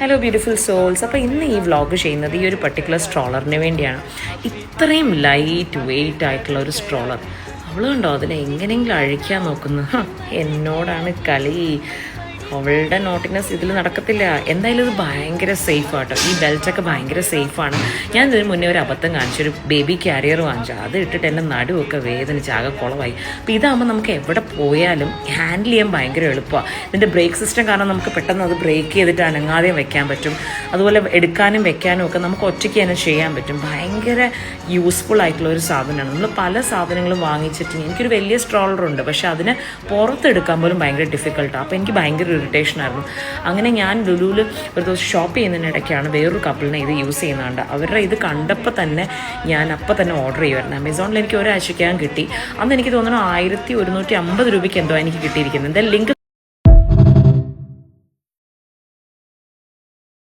Hello beautiful souls. അപ്പോൾ ഇന്ന് ഈ വ്ളോഗ് ചെയ്യുന്നത് ഈ ഒരു പർട്ടിക്കുലർ സ്ട്രോളറിന് വേണ്ടിയാണ്. ഇത്രയും ലൈറ്റ് വെയിറ്റ് ആയിട്ടുള്ള ഒരു സ്ട്രോളർ. അവളുണ്ടോ അതിനെ എങ്ങനെയെങ്കിലും അഴിക്കാൻ നോക്കുന്നു. എന്നോടാണ് കളി. അവളുടെ നോട്ടിനെസ് ഇതിൽ നടക്കത്തില്ല. എന്തായാലും ഇത് ഭയങ്കര സേഫ് ആട്ടോ. ഈ ബെൽറ്റൊക്കെ ഭയങ്കര സേഫാണ്. ഞാൻ ഇതിന് മുന്നേ ഒരു അബദ്ധം കാണിച്ചൊരു ബേബി ക്യാരിയർ വാങ്ങിച്ചു. അത് ഇട്ടിട്ട് എൻ്റെ നടുവൊക്കെ വേദനിച്ച് ആകെ കുളമായി. അപ്പോൾ ഇതാകുമ്പോൾ നമുക്ക് എവിടെ പോയാലും ഹാൻഡിൽ ചെയ്യാൻ ഭയങ്കര എളുപ്പമാണ്. ഇതിൻ്റെ ബ്രേക്ക് സിസ്റ്റം കാരണം നമുക്ക് പെട്ടെന്ന് അത് ബ്രേക്ക് ചെയ്തിട്ട് അനങ്ങാതെയും വെക്കാൻ പറ്റും. അതുപോലെ എടുക്കാനും വെക്കാനും ഒക്കെ നമുക്ക് ഒറ്റയ്ക്ക് തന്നെ ചെയ്യാൻ പറ്റും. ഭയങ്കര യൂസ്ഫുൾ ആയിട്ടുള്ള ഒരു സാധനമാണ്. നമ്മൾ പല സാധനങ്ങളും വാങ്ങിച്ചിട്ട് എനിക്കൊരു വലിയ സ്ട്രോളറുണ്ട്, പക്ഷെ അതിനെ പുറത്തെടുക്കാൻ പോലും ഭയങ്കര ഡിഫിക്കൽട്ടാണ്. അപ്പോൾ എനിക്ക് ഭയങ്കര ഇറിറ്റേഷനായിരുന്നു. അങ്ങനെ ഞാൻ ലുലുവിൽ ഒരു ദിവസം ഷോപ്പ് ചെയ്യുന്നതിനിടയ്ക്കാണ് വേറൊരു കപ്പിളിനെ ഇത് യൂസ് ചെയ്യുന്നുണ്ട്. അവരുടെ ഇത് കണ്ടപ്പോൾ തന്നെ ഞാൻ അപ്പം തന്നെ ഓർഡർ ചെയ്യുമായിരുന്നു. ആമസോണിൽ എനിക്ക് ഒരാഴ്ചയ്ക്കകം കിട്ടി. അന്ന് എനിക്ക് തോന്നുന്നു 1150 രൂപയ്ക്ക് എന്തോ എനിക്ക് കിട്ടിയിരിക്കുന്നത്. എന്തായാലും ലിങ്ക്